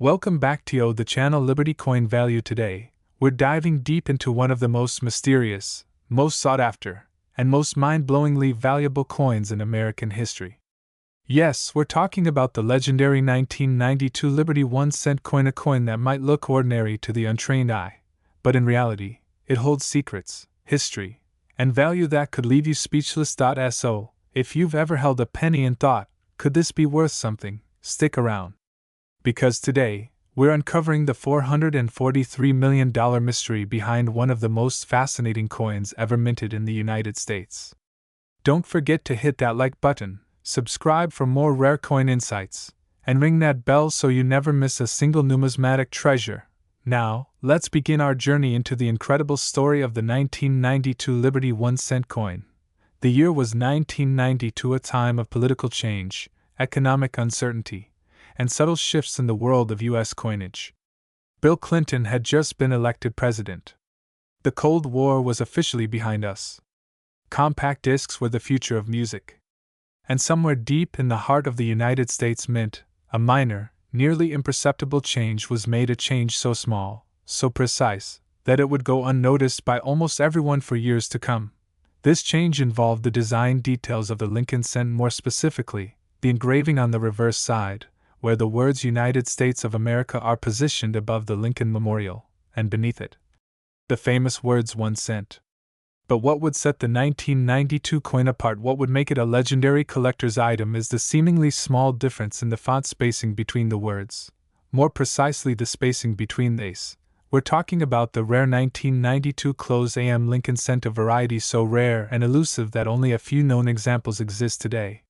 Welcome back to the channel Liberty Coin Value. Today, we're diving deep into one of the most mysterious, most sought after, and most mind-blowingly valuable coins in American history. Yes, we're talking about the legendary 1992 Liberty 1-cent coin, a coin that might look ordinary to the untrained eye, but in reality, it holds secrets, history, and value that could leave you speechless. So, if you've ever held a penny and thought, could this be worth something, stick around. Because today, we're uncovering the $443 million mystery behind one of the most fascinating coins ever minted in the United States. Don't forget to hit that like button, subscribe for more rare coin insights, and ring that bell so you never miss a single numismatic treasure. Now, let's begin our journey into the incredible story of the 1992 Liberty 1-cent coin. The year was 1992, a time of political change, economic uncertainty, and subtle shifts in the world of U.S. coinage. Bill Clinton had just been elected president. The Cold War was officially behind us. Compact discs were the future of music. And somewhere deep in the heart of the United States Mint, a minor, nearly imperceptible change was made, a change so small, so precise, that it would go unnoticed by almost everyone for years to come. This change involved the design details of the Lincoln cent, more specifically, the engraving on the reverse side, where the words United States of America are positioned above the Lincoln Memorial, and beneath it, the famous words 1 cent. But what would set the 1992 coin apart, what would make it a legendary collector's item, is the seemingly small difference in the font spacing between the words. More precisely, the spacing between these. We're talking about the rare 1992 close AM Lincoln cent, a variety so rare and elusive that only a few known examples exist today.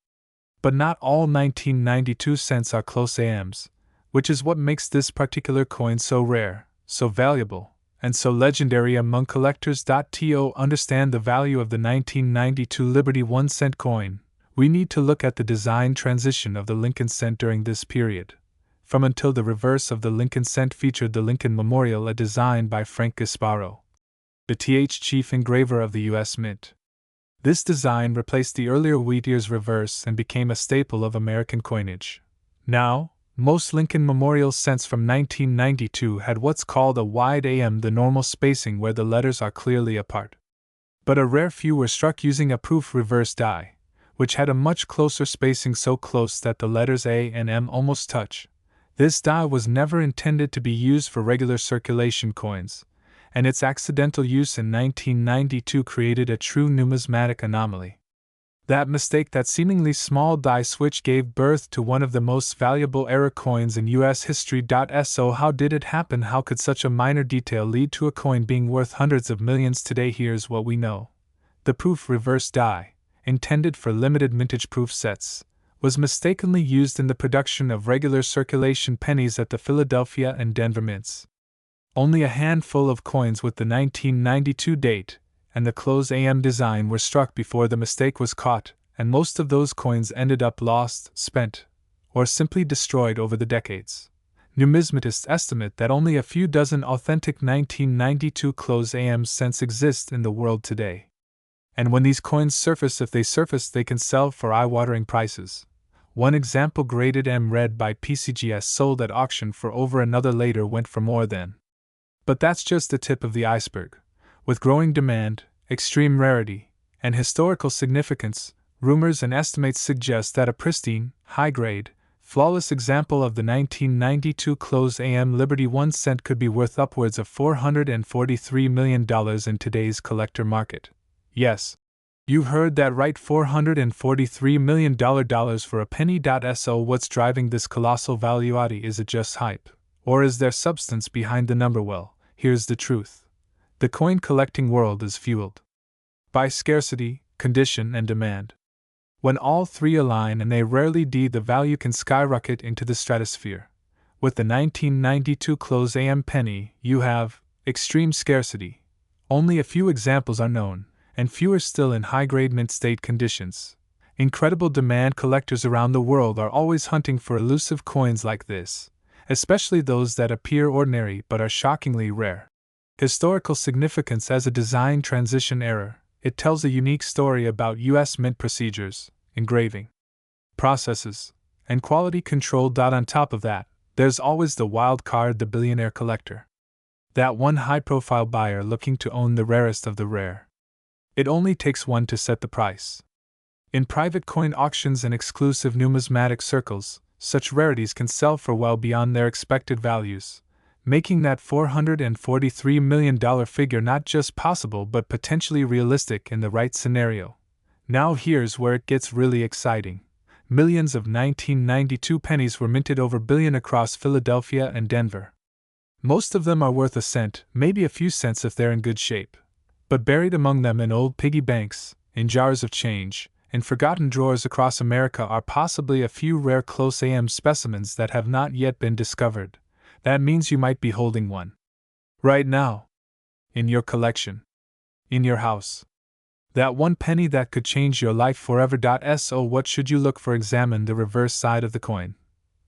But not all 1992 cents are close AMs, which is what makes this particular coin so rare, so valuable, and so legendary among collectors. To understand the value of the 1992 Liberty 1-cent coin, we need to look at the design transition of the Lincoln cent during this period. From until the reverse of the Lincoln cent featured the Lincoln Memorial, a design by Frank Gasparo, the chief engraver of the U.S. Mint. This design replaced the earlier wheat ears reverse and became a staple of American coinage. Now, most Lincoln Memorial cents from 1992 had what's called a wide AM, the normal spacing where the letters are clearly apart. But a rare few were struck using a proof reverse die, which had a much closer spacing, so close that the letters A and M almost touch. This die was never intended to be used for regular circulation coins, and its accidental use in 1992 created a true numismatic anomaly. That mistake, that seemingly small die switch, gave birth to one of the most valuable error coins in U.S. history. So how did it happen? How could such a minor detail lead to a coin being worth hundreds of millions today? Here's what we know. The proof reverse die, intended for limited mintage proof sets, was mistakenly used in the production of regular circulation pennies at the Philadelphia and Denver mints. Only a handful of coins with the 1992 date and the close AM design were struck before the mistake was caught, and most of those coins ended up lost, spent, or simply destroyed over the decades. Numismatists estimate that only a few dozen authentic 1992 close AM cents exist in the world today. And when these coins surface, if they surface, they can sell for eye-watering prices. One example, graded M red by PCGS, sold at auction for over, another later went for more than. But that's just the tip of the iceberg. With growing demand, extreme rarity, and historical significance, rumors and estimates suggest that a pristine, high-grade, flawless example of the 1992 close AM Liberty 1 cent could be worth upwards of $443 million in today's collector market. Yes, you heard that right, $443 million for a penny. So what's driving this colossal value? Is it just hype? Or is there substance behind the number? Well, here's the truth. The coin collecting world is fueled by scarcity, condition, and demand. When all three align, and they rarely do, the value can skyrocket into the stratosphere. With the 1992 close AM penny, you have extreme scarcity. Only a few examples are known, and fewer still in high-grade mint state conditions. Incredible demand. Collectors around the world are always hunting for elusive coins like this, especially those that appear ordinary but are shockingly rare. Historical significance. As a design transition error, it tells a unique story about U.S. mint procedures, engraving processes, and quality control. On top of that, there's always the wild card, the billionaire collector. That one high-profile buyer looking to own the rarest of the rare. It only takes one to set the price. In private coin auctions and exclusive numismatic circles, such rarities can sell for well beyond their expected values, making that $443 million figure not just possible but potentially realistic in the right scenario. Now here's where it gets really exciting. Millions of 1992 pennies were minted over billion across Philadelphia and Denver. Most of them are worth a cent, maybe a few cents if they're in good shape. But buried among them in old piggy banks, in jars of change, in forgotten drawers across America are possibly a few rare close AM specimens that have not yet been discovered. That means you might be holding one. Right now. In your collection. In your house. That one penny that could change your life forever. So what should you look for? Examine the reverse side of the coin.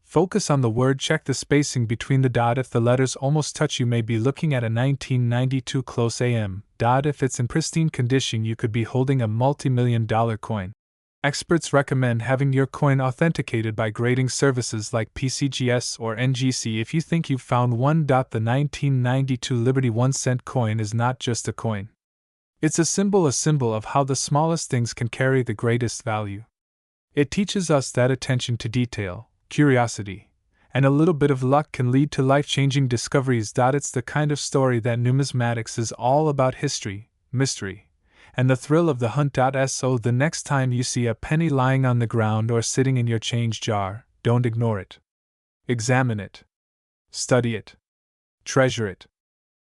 Focus on the word, check the spacing between the dot. If the letters almost touch, you may be looking at a 1992 close AM. If it's in pristine condition, you could be holding a multi-million-dollar coin. Experts recommend having your coin authenticated by grading services like PCGS or NGC if you think you've found one. The 1992 Liberty 1-cent coin is not just a coin. It's a symbol of how the smallest things can carry the greatest value. It teaches us that attention to detail, curiosity, and a little bit of luck can lead to life-changing discoveries. It's the kind of story that numismatics is all about: history, mystery, and the thrill of the hunt. So the next time you see a penny lying on the ground or sitting in your change jar, don't ignore it. Examine it. Study it. Treasure it.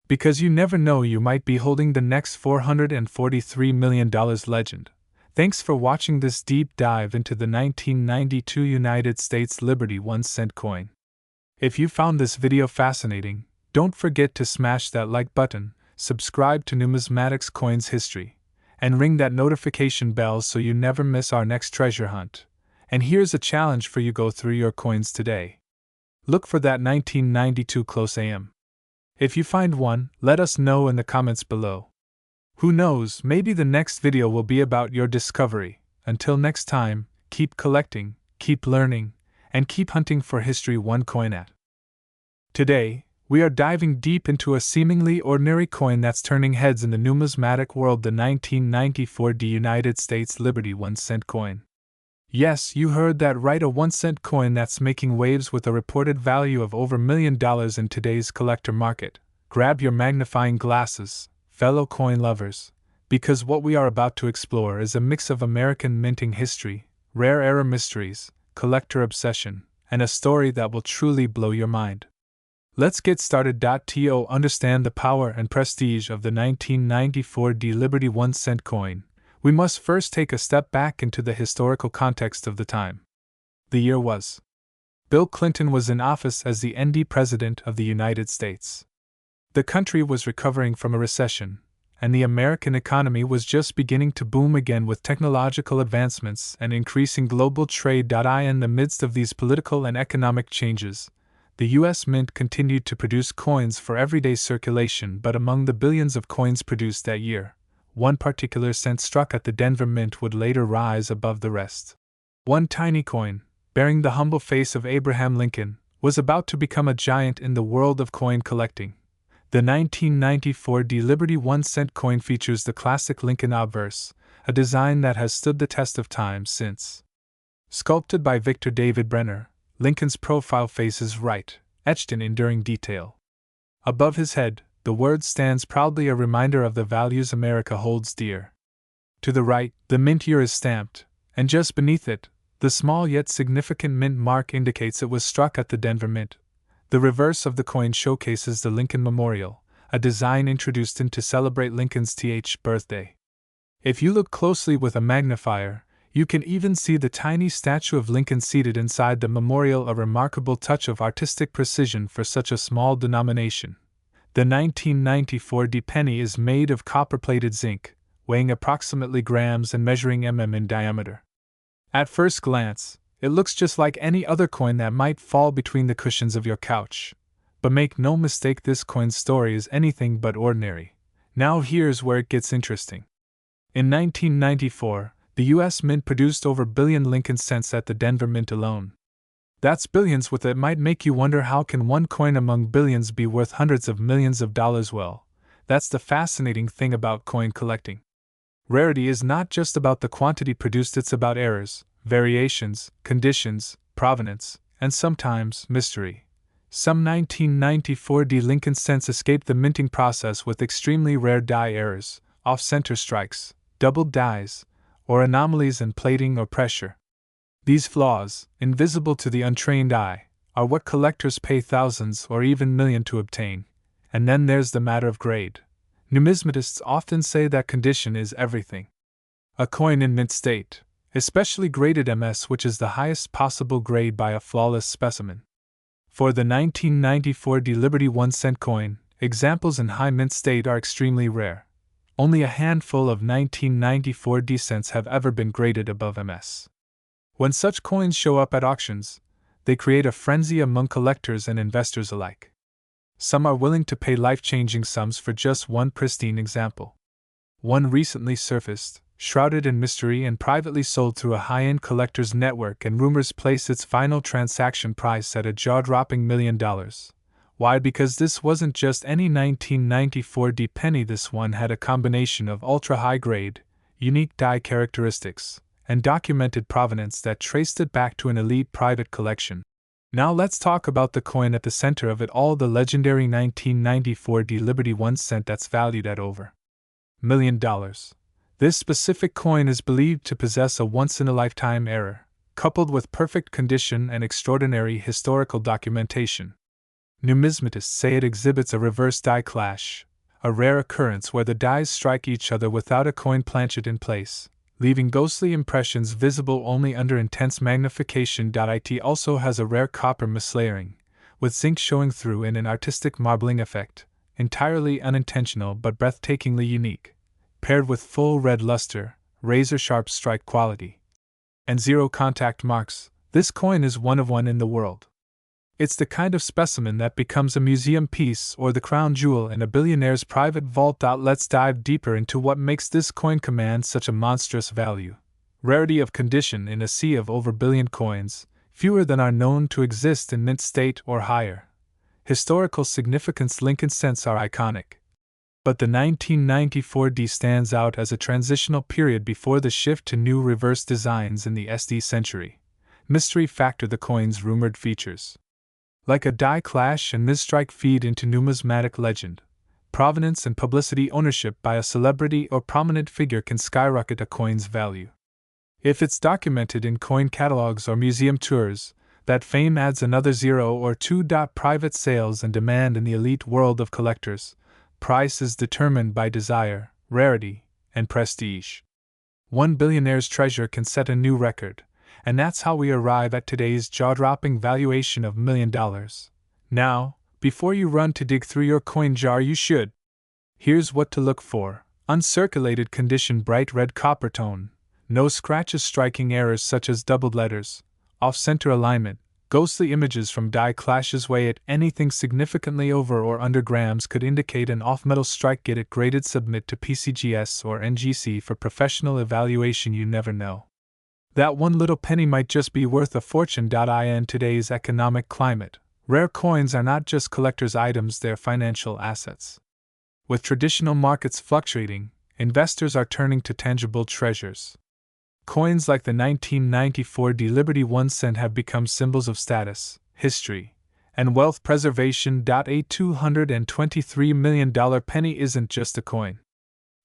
Because you never know, you might be holding the next $443 million legend. Thanks for watching this deep dive into the 1992 United States Liberty 1-cent coin. If you found this video fascinating, don't forget to smash that like button, subscribe to Numismatics Coins History, and ring that notification bell so you never miss our next treasure hunt. And here's a challenge for you: go through your coins today. Look for that 1992 close AM. If you find one, let us know in the comments below. Who knows, maybe the next video will be about your discovery. Until next time, keep collecting, keep learning, and keep hunting for history one coin at. Today, we are diving deep into a seemingly ordinary coin that's turning heads in the numismatic world: the 1994 United States Liberty 1-cent coin. Yes, you heard that right, a 1-cent coin that's making waves with a reported value of over $1 million in today's collector market. Grab your magnifying glasses, fellow coin lovers, because what we are about to explore is a mix of American minting history, rare era mysteries, collector obsession, and a story that will truly blow your mind. Let's get started. To understand the power and prestige of the 1994 Liberty 1-cent coin, we must first take a step back into the historical context of the time. The year was. Bill Clinton was in office as the ND President of the United States. The country was recovering from a recession, and the American economy was just beginning to boom again with technological advancements and increasing global trade. In the midst of these political and economic changes, the U.S. Mint continued to produce coins for everyday circulation, but among the billions of coins produced that year, one particular cent struck at the Denver Mint would later rise above the rest. One tiny coin, bearing the humble face of Abraham Lincoln, was about to become a giant in the world of coin collecting. The 1994 Liberty 1-cent coin features the classic Lincoln obverse, a design that has stood the test of time since. Sculpted by Victor David Brenner, Lincoln's profile face is right, etched in enduring detail. Above his head, the word stands proudly, a reminder of the values America holds dear. To the right, the mint year is stamped, and just beneath it, the small yet significant mint mark indicates it was struck at the Denver Mint. The reverse of the coin showcases the Lincoln Memorial, a design introduced in to celebrate Lincoln's birthday. If you look closely with a magnifier, you can even see the tiny statue of Lincoln seated inside the memorial, a remarkable touch of artistic precision for such a small denomination. The 1994 penny is made of copper-plated zinc, weighing approximately grams and measuring in diameter. At first glance, it looks just like any other coin that might fall between the cushions of your couch. But make no mistake, this coin's story is anything but ordinary. Now here's where it gets interesting. In 1994, the U.S. Mint produced over $1 billion Lincoln cents at the Denver Mint alone. That's billions with it. Might make you wonder, how can one coin among billions be worth hundreds of millions of dollars? Well, that's the fascinating thing about coin collecting. Rarity is not just about the quantity produced, it's about errors, variations, conditions, provenance, and sometimes mystery. Some 1994 Lincoln cents escaped the minting process with extremely rare die errors, off-center strikes, doubled dies, or anomalies in plating or pressure. These flaws, invisible to the untrained eye, are what collectors pay thousands or even millions to obtain. And then there's the matter of grade. Numismatists often say that condition is everything. A coin in mint state, especially graded MS, which is the highest possible grade by a flawless specimen. For the 1994 Liberty 1-cent coin, examples in high mint state are extremely rare. Only a handful of 1994 cents have ever been graded above MS. When such coins show up at auctions, they create a frenzy among collectors and investors alike. Some are willing to pay life-changing sums for just one pristine example. One recently surfaced, shrouded in mystery and privately sold through a high-end collectors network, and rumors place its final transaction price at a jaw-dropping $1 million. Why? Because this wasn't just any 1994 penny. This one had a combination of ultra-high grade, unique die characteristics, and documented provenance that traced it back to an elite private collection. Now let's talk about the coin at the center of it all, the legendary 1994 Liberty 1 cent that's valued at over $1 million. This specific coin is believed to possess a once-in-a-lifetime error, coupled with perfect condition and extraordinary historical documentation. Numismatists say it exhibits a reverse die clash, a rare occurrence where the dies strike each other without a coin planchet in place, leaving ghostly impressions visible only under intense magnification. It also has a rare copper mislayering, with zinc showing through in an artistic marbling effect, entirely unintentional but breathtakingly unique, paired with full red luster, razor-sharp strike quality, and zero contact marks. This coin is one of one in the world. It's the kind of specimen that becomes a museum piece or the crown jewel in a billionaire's private vault. Let's dive deeper into what makes this coin command such a monstrous value. Rarity of condition. In a sea of over billion coins, fewer than are known to exist in mint state or higher. Historical significance. Lincoln cents are iconic. But the 1994 stands out as a transitional period before the shift to new reverse designs in the SD century. Mystery factor. The coin's rumored features, like a die clash and misstrike, feed into numismatic legend. Provenance and publicity. Ownership by a celebrity or prominent figure can skyrocket a coin's value. If it's documented in coin catalogs or museum tours, that fame adds another 0 or 2. Private sales and demand. In the elite world of collectors, price is determined by desire, rarity, and prestige. One billionaire's treasure can set a new record, and that's how we arrive at today's jaw-dropping valuation of $1 million. Now, before you run to dig through your coin jar, you should. Here's what to look for: uncirculated condition, bright red copper tone, no scratches, striking errors such as doubled letters, off-center alignment, ghostly images from die clashes. Weigh it. Anything significantly over or under grams could indicate an off-metal strike. Get it graded. Submit to PCGS or NGC for professional evaluation. You never know. That one little penny might just be worth a fortune. In today's economic climate, rare coins are not just collector's items, they're financial assets. With traditional markets fluctuating, investors are turning to tangible treasures. Coins like the 1994 Liberty 1 cent have become symbols of status, history, and wealth preservation. A $223 million penny isn't just a coin.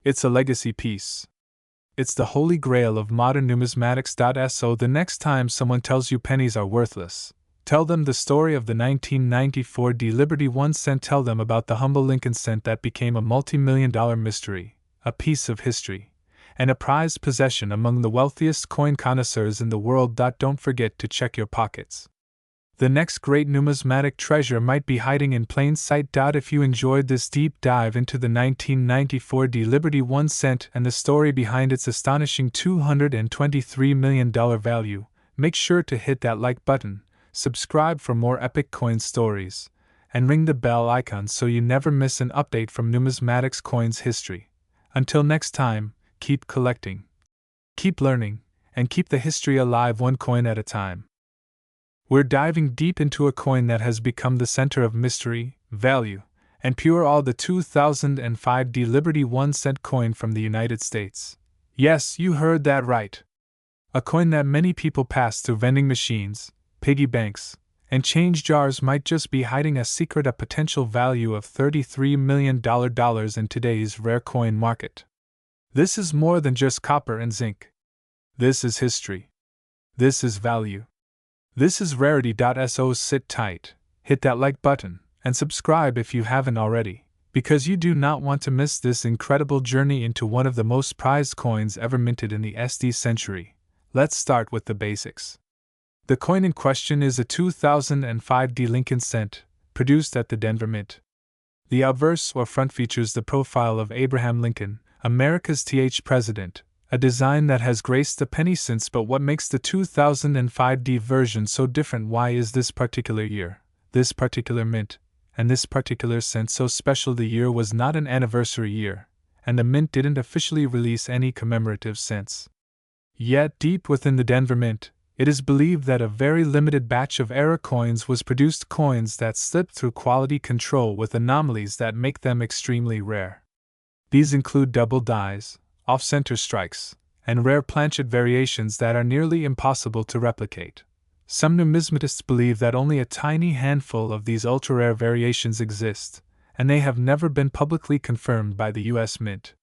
It's a legacy piece. It's the holy grail of modern numismatics. So the next time someone tells you pennies are worthless, tell them the story of the 1994 Liberty 1 cent. Tell them about the humble Lincoln cent that became a multi-million-dollar mystery, a piece of history, and a prized possession among the wealthiest coin connoisseurs in the world. Don't forget to check your pockets. The next great numismatic treasure might be hiding in plain sight. If you enjoyed this deep dive into the 1994 Liberty 1 cent and the story behind its astonishing $223 million value, make sure to hit that like button, subscribe for more epic coin stories, and ring the bell icon so you never miss an update from numismatics coins history. Until next time, keep collecting, keep learning, and keep the history alive, one coin at a time. We're diving deep into a coin that has become the center of mystery, value, and pure awe, the 2005 Liberty 1-cent coin from the United States. Yes, you heard that right. A coin that many people pass through vending machines, piggy banks, and change jars might just be hiding a secret, a potential value of $33 million in today's rare coin market. This is more than just copper and zinc. This is history. This is value. This is rarity. So sit tight, hit that like button, and subscribe if you haven't already, because you do not want to miss this incredible journey into one of the most prized coins ever minted in the SD century. Let's start with the basics. The coin in question is a 2005 Lincoln cent, produced at the Denver Mint. The obverse or front features the profile of Abraham Lincoln, America's president, a design that has graced the penny since. But what makes the 2005 version so different? Why is this particular year, this particular mint, and this particular cent so special? The year was not an anniversary year, and the mint didn't officially release any commemorative cents. Yet, deep within the Denver Mint, it is believed that a very limited batch of error coins was produced, coins that slipped through quality control with anomalies that make them extremely rare. These include double dies, off-center strikes, and rare planchet variations that are nearly impossible to replicate. Some numismatists believe that only a tiny handful of these ultra-rare variations exist, and they have never been publicly confirmed by the US Mint.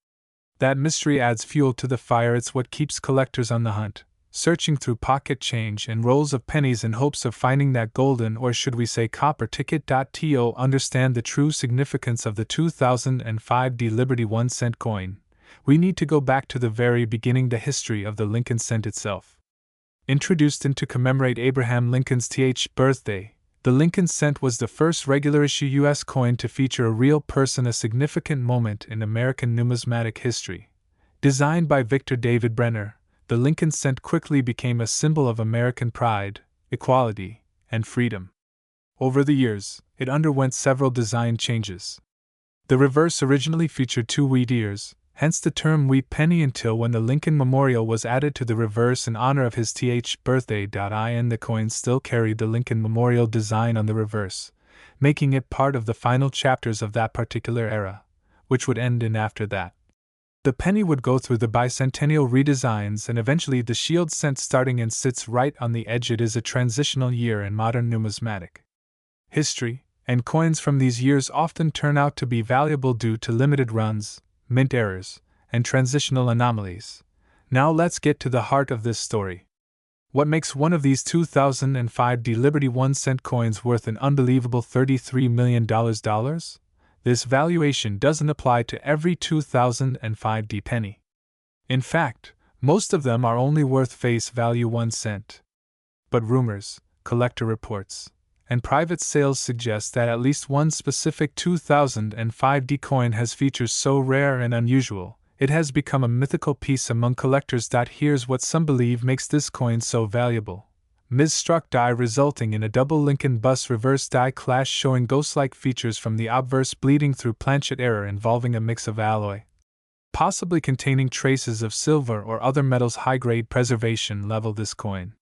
That mystery adds fuel to the fire. It's what keeps collectors on the hunt, searching through pocket change and rolls of pennies in hopes of finding that golden, or should we say copper ticket. To understand the true significance of the 2005 Liberty 1-cent coin, we need to go back to the very beginning, the history of the Lincoln cent itself. Introduced to commemorate Abraham Lincoln's birthday, the Lincoln cent was the first regular-issue U.S. coin to feature a real person, a significant moment in American numismatic history. Designed by Victor David Brenner, the Lincoln cent quickly became a symbol of American pride, equality, and freedom. Over the years, it underwent several design changes. The reverse originally featured 2 wheat ears, hence the term wheat penny, until when the Lincoln Memorial was added to the reverse in honor of his birthday. The coin still carried the Lincoln Memorial design on the reverse, making it part of the final chapters of that particular era, which would end in after that. The penny would go through the bicentennial redesigns and eventually the shield cent starting and sits right on the edge. It is a transitional year in modern numismatic history, and coins from these years often turn out to be valuable due to limited runs, mint errors, and transitional anomalies. Now let's get to the heart of this story. What makes one of these 2005 Liberty 1-cent coins worth an unbelievable $33 million? This valuation doesn't apply to every 2005 penny. In fact, most of them are only worth face value 1 cent. But rumors, collector reports, and private sales suggest that at least one specific 2005 coin has features so rare and unusual, it has become a mythical piece among collectors. Here's what some believe makes this coin so valuable. Mis-struck die, resulting in a double Lincoln bus reverse die clash showing ghost-like features from the obverse bleeding through planchet error involving a mix of alloy, possibly containing traces of silver or other metals. High-grade preservation level. This coin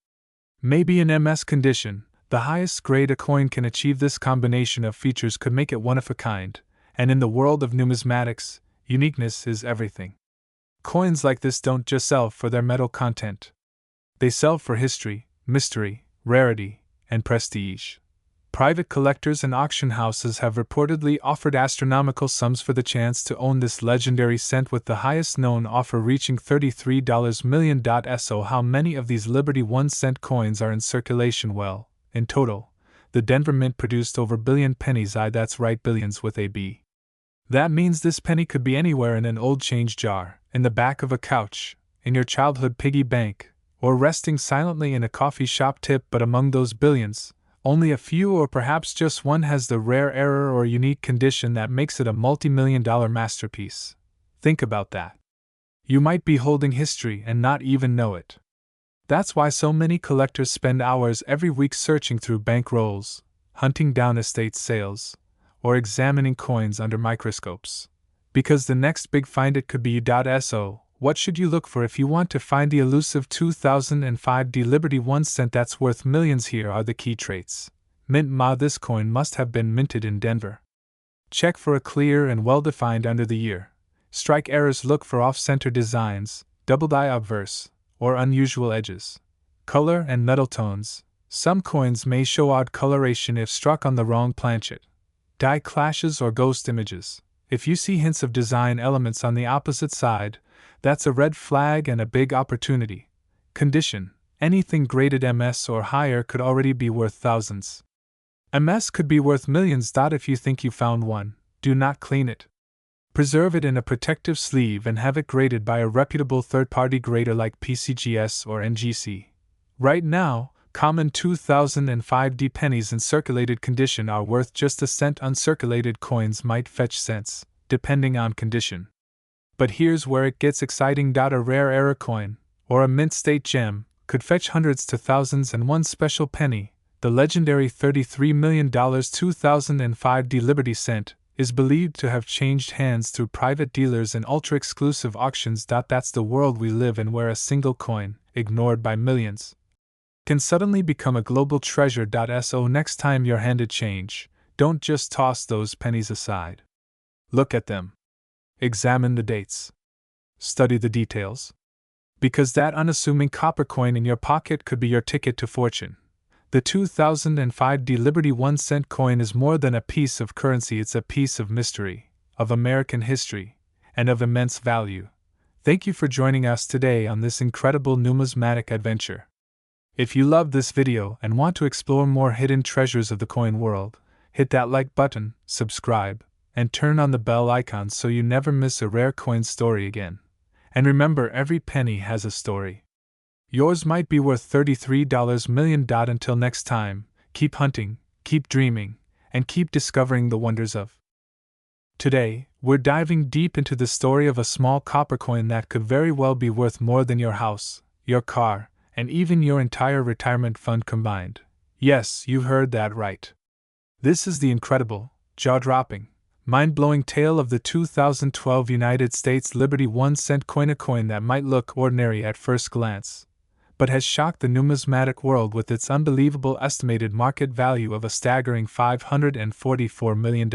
may be in MS condition. The highest grade a coin can achieve this combination of features could make it one of a kind, and in the world of numismatics, uniqueness is everything. Coins like this don't just sell for their metal content. They sell for history, mystery, rarity, and prestige. Private collectors and auction houses have reportedly offered astronomical sums for the chance to own this legendary cent, with the highest known offer reaching $33 million. So how many of these Liberty 1-cent coins are in circulation? Well, in total, the Denver Mint produced over billion pennies. That's right, billions with a B. That means this penny could be anywhere: in an old change jar, in the back of a couch, in your childhood piggy bank, or resting silently in a coffee shop tip. But among those billions, only a few, or perhaps just one, has the rare error or unique condition that makes it a multi-million-dollar masterpiece. Think about that. You might be holding history and not even know it. That's why so many collectors spend hours every week searching through bank rolls, hunting down estate sales, or examining coins under microscopes. Because the next big find, it could be you. So, What should you look for if you want to find the elusive 2005 Liberty 1 cent that's worth millions? Here are the key traits. Mint. This coin must have been minted in Denver. Check for a clear and well-defined under the year. Strike errors. Look for off-center designs, doubled eye obverse, or unusual edges. Color and metal tones. Some coins may show odd coloration if struck on the wrong planchet. Die clashes or ghost images. If you see hints of design elements on the opposite side, that's a red flag and a big opportunity. Condition. Anything graded MS or higher could already be worth thousands. MS could be worth millions. If you think you found one, do not clean it. Preserve it in a protective sleeve and have it graded by a reputable third-party grader like PCGS or NGC. Right now, common 2005 D pennies in circulated condition are worth just a cent. Uncirculated coins might fetch cents, depending on condition. But here's where it gets exciting. A rare era coin, or a mint state gem, could fetch hundreds to thousands, and one special penny, the legendary $33 million 2005 D Liberty cent, is believed to have changed hands through private dealers and ultra-exclusive auctions. That's the world we live in, where a single coin, ignored by millions, can suddenly become a global treasure. So next time you're handed change, don't just toss those pennies aside. Look at them. Examine the dates. Study the details. Because that unassuming copper coin in your pocket could be your ticket to fortune. The 2005 D Liberty 1 cent coin is more than a piece of currency. It's a piece of mystery, of American history, and of immense value. Thank you for joining us today on this incredible numismatic adventure. If you loved this video and want to explore more hidden treasures of the coin world, hit that like button, subscribe, and turn on the bell icon so you never miss a rare coin story again. And remember, every penny has a story. Yours might be worth $33 million. Until next time, keep hunting, keep dreaming, and keep discovering the wonders of. Today, we're diving deep into the story of a small copper coin that could very well be worth more than your house, your car, and even your entire retirement fund combined. Yes, you heard that right. This is the incredible, jaw-dropping, mind-blowing tale of the 2012 United States Liberty 1 cent coin, a coin that might look ordinary at first glance, but has shocked the numismatic world with its unbelievable estimated market value of a staggering $544 million.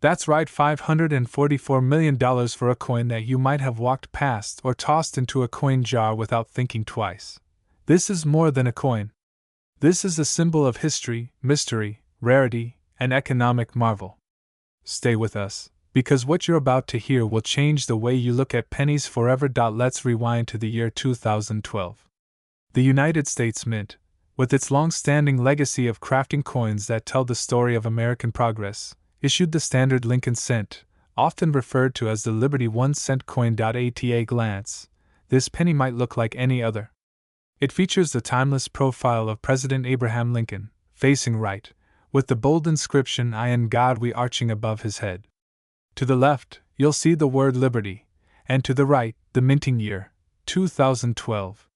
That's right, $544 million for a coin that you might have walked past or tossed into a coin jar without thinking twice. This is more than a coin. This is a symbol of history, mystery, rarity, and economic marvel. Stay with us, because what you're about to hear will change the way you look at pennies forever. Let's rewind to the year 2012. The United States Mint, with its long-standing legacy of crafting coins that tell the story of American progress, issued the standard Lincoln cent, often referred to as the Liberty 1 cent coin. At a glance, this penny might look like any other. It features the timeless profile of President Abraham Lincoln, facing right, with the bold inscription "I and God we" arching above his head. To the left, you'll see the word Liberty, and to the right, the minting year, 2012.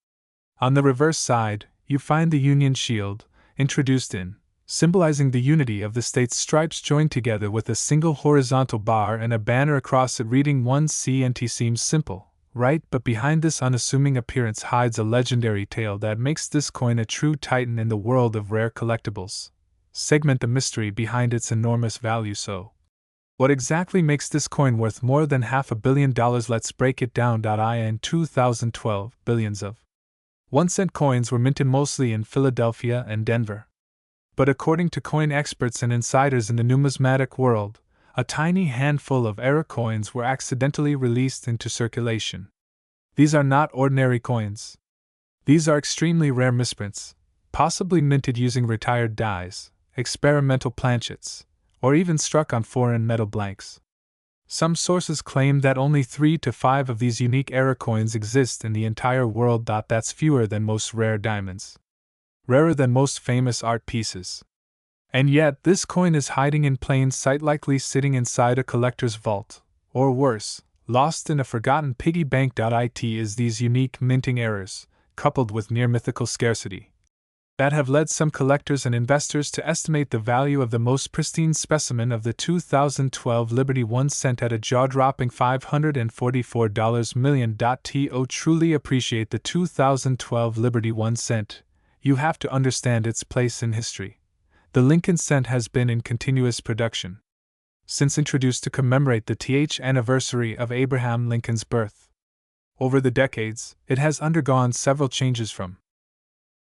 On the reverse side, you find the Union Shield, introduced in, symbolizing the unity of the state's stripes joined together with a single horizontal bar and a banner across it reading 1CNT. Seems simple, right? But behind this unassuming appearance hides a legendary tale that makes this coin a true titan in the world of rare collectibles. Segment the mystery behind its enormous value. So, what exactly makes this coin worth more than $500 million? Let's break it down. In 2012, billions of 1 cent coins were minted mostly in Philadelphia and Denver. But according to coin experts and insiders in the numismatic world, a tiny handful of error coins were accidentally released into circulation. These are not ordinary coins. These are extremely rare misprints, possibly minted using retired dies, experimental planchets, or even struck on foreign metal blanks. Some sources claim that only 3 to 5 of these unique error coins exist in the entire world. That's fewer than most rare diamonds. Rarer than most famous art pieces. And yet, this coin is hiding in plain sight, likely sitting inside a collector's vault, or worse, lost in a forgotten piggy bank. It is these unique minting errors, coupled with near mythical scarcity, that have led some collectors and investors to estimate the value of the most pristine specimen of the 2012 Liberty 1 cent at a jaw-dropping $544 million. To truly appreciate the 2012 Liberty 1 cent, you have to understand its place in history. The Lincoln cent has been in continuous production since introduced to commemorate the th anniversary of Abraham Lincoln's birth. Over the decades, it has undergone several changes from